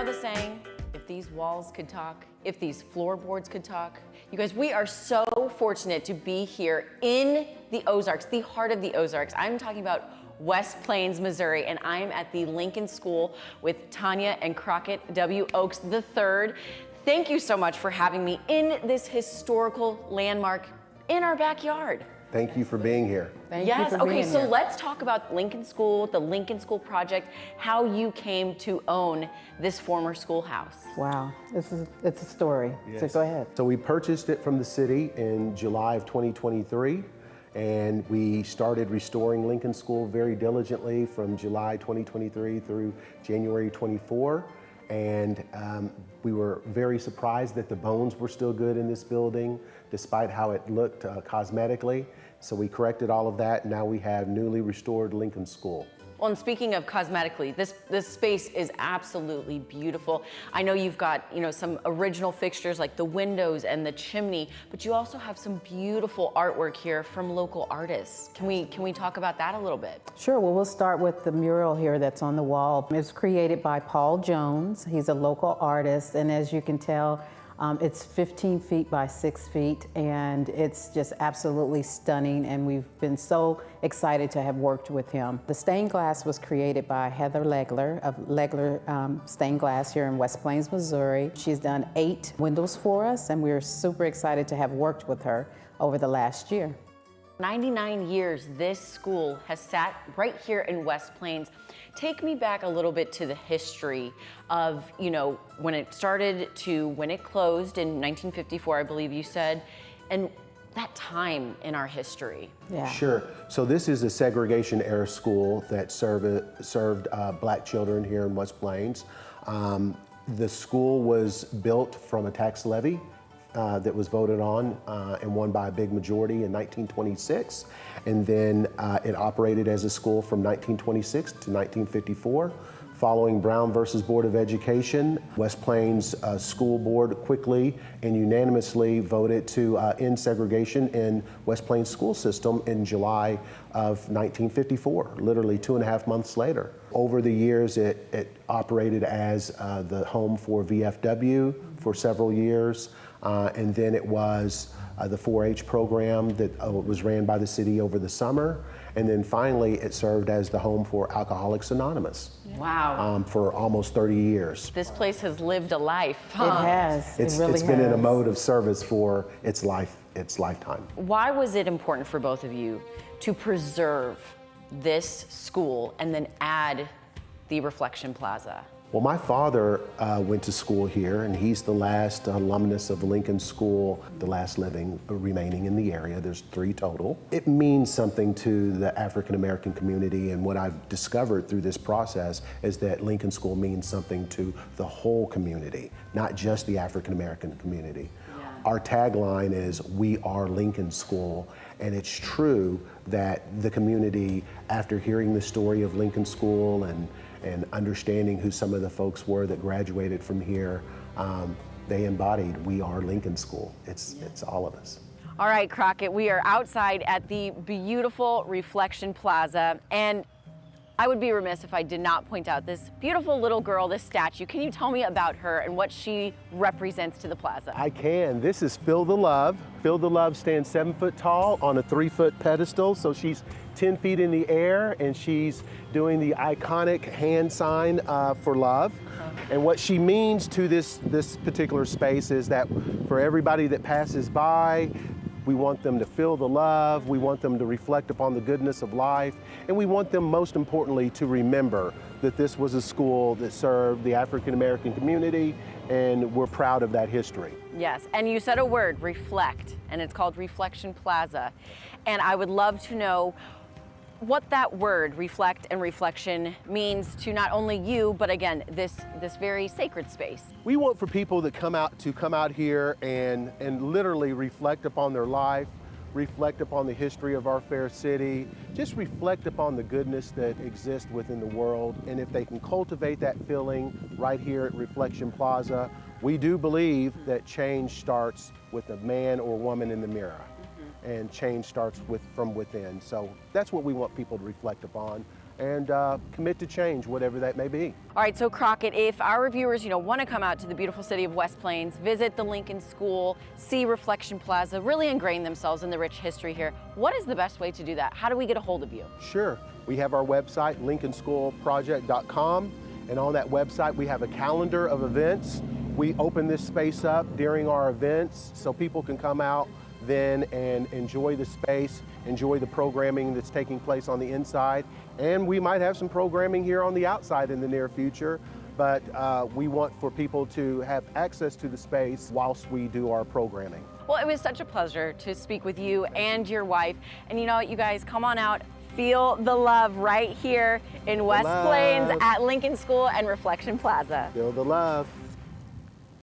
the saying, if these walls could talk, if these floorboards could talk? You guys, we are so fortunate to be here in the Ozarks, the heart of the Ozarks. I'm talking about West Plains, Missouri, and I am at the Lincoln School with Tanya and Crockett W. Oakes III. Thank you so much for having me in this historical landmark in our backyard. Thank you for being here. Thank you for being here. Let's talk about Lincoln School, the Lincoln School Project, how you came to own this former schoolhouse. Wow, it's a story. Yes. So go ahead. So we purchased it from the city in July of 2023, and we started restoring Lincoln School very diligently from July 2023 through January 24. And we were very surprised that the bones were still good in this building, despite how it looked cosmetically. So we corrected all of that. Now we have newly restored Lincoln School. Well, and speaking of cosmetically, this space is absolutely beautiful. I know you've got, some original fixtures like the windows and the chimney, but you also have some beautiful artwork here from local artists. Can we talk about that a little bit? Sure, well, we'll start with the mural here that's on the wall. It's created by Paul Jones. He's a local artist, and as you can tell, it's 15 feet by 6 feet, and it's just absolutely stunning, and we've been so excited to have worked with him. The stained glass was created by Heather Legler of Legler Stained Glass here in West Plains, Missouri. She's done 8 windows for us, and we're super excited to have worked with her over the last year. 99 years this school has sat right here in West Plains. Take me back a little bit to the history of, when it started to when it closed in 1954, I believe you said, and that time in our history. Yeah. Sure. So this is a segregation era school that served black children here in West Plains. The school was built from a tax levy that was voted on and won by a big majority in 1926. And then it operated as a school from 1926 to 1954. Following Brown versus Board of Education, West Plains School Board quickly and unanimously voted to end segregation in West Plains school system in July of 1954, literally 2.5 months later. Over the years, it operated as the home for VFW for several years. And then it was the 4-H program that was ran by the city over the summer. And then finally, it served as the home for Alcoholics Anonymous. Wow. For almost 30 years. This place has lived a life. Huh? It has. It's really been in a has. mode of service for its lifetime. Why was it important for both of you to preserve this school and then add the Reflection Plaza? Well, my father went to school here, and he's the last alumnus of Lincoln School, the last remaining in the area. There's 3 total. It means something to the African American community, and what I've discovered through this process is that Lincoln School means something to the whole community, not just the African American community. Yeah. Our tagline is, "We are Lincoln School," and it's true that the community, after hearing the story of Lincoln School and understanding who some of the folks were that graduated from here, they embodied, "We are Lincoln School." It's all of us. All right, Crockett, we are outside at the beautiful Reflection Plaza, and I would be remiss if I did not point out this beautiful little girl, this statue. Can you tell me about her and what she represents to the plaza? I can. This is Feel the Love. Feel the Love stands 7 foot tall on a 3-foot pedestal, so she's 10 feet in the air, and she's doing the iconic hand sign for love. And what she means to this particular space is that for everybody that passes by, we want them to feel the love, we want them to reflect upon the goodness of life, and we want them, most importantly, to remember that this was a school that served the African American community, and we're proud of that history. Yes, and you said a word, reflect, and it's called Reflection Plaza. And I would love to know what that word, reflect and reflection, means to not only you, but again, this very sacred space. We want for people that come out here and literally reflect upon their life, reflect upon the history of our fair city, just reflect upon the goodness that exists within the world. And if they can cultivate that feeling right here at Reflection Plaza, we do believe that change starts with the man or woman in the mirror. and change starts from within. So that's what we want people to reflect upon and commit to change, whatever that may be. All right, so Crockett, if our viewers, want to come out to the beautiful city of West Plains, visit the Lincoln School, see Reflection Plaza, really ingrain themselves in the rich history here, what is the best way to do that? How do we get a hold of you? Sure. We have our website, lincolnschoolproject.com, and on that website we have a calendar of events. We open this space up during our events so people can come out then and enjoy the space, enjoy the programming that's taking place on the inside, and we might have some programming here on the outside in the near future, but we want for people to have access to the space whilst we do our programming. Well, it was such a pleasure to speak with you and your wife, and you guys, come on out, feel the love right here in West Plains at Lincoln School and Reflection Plaza. Feel the love.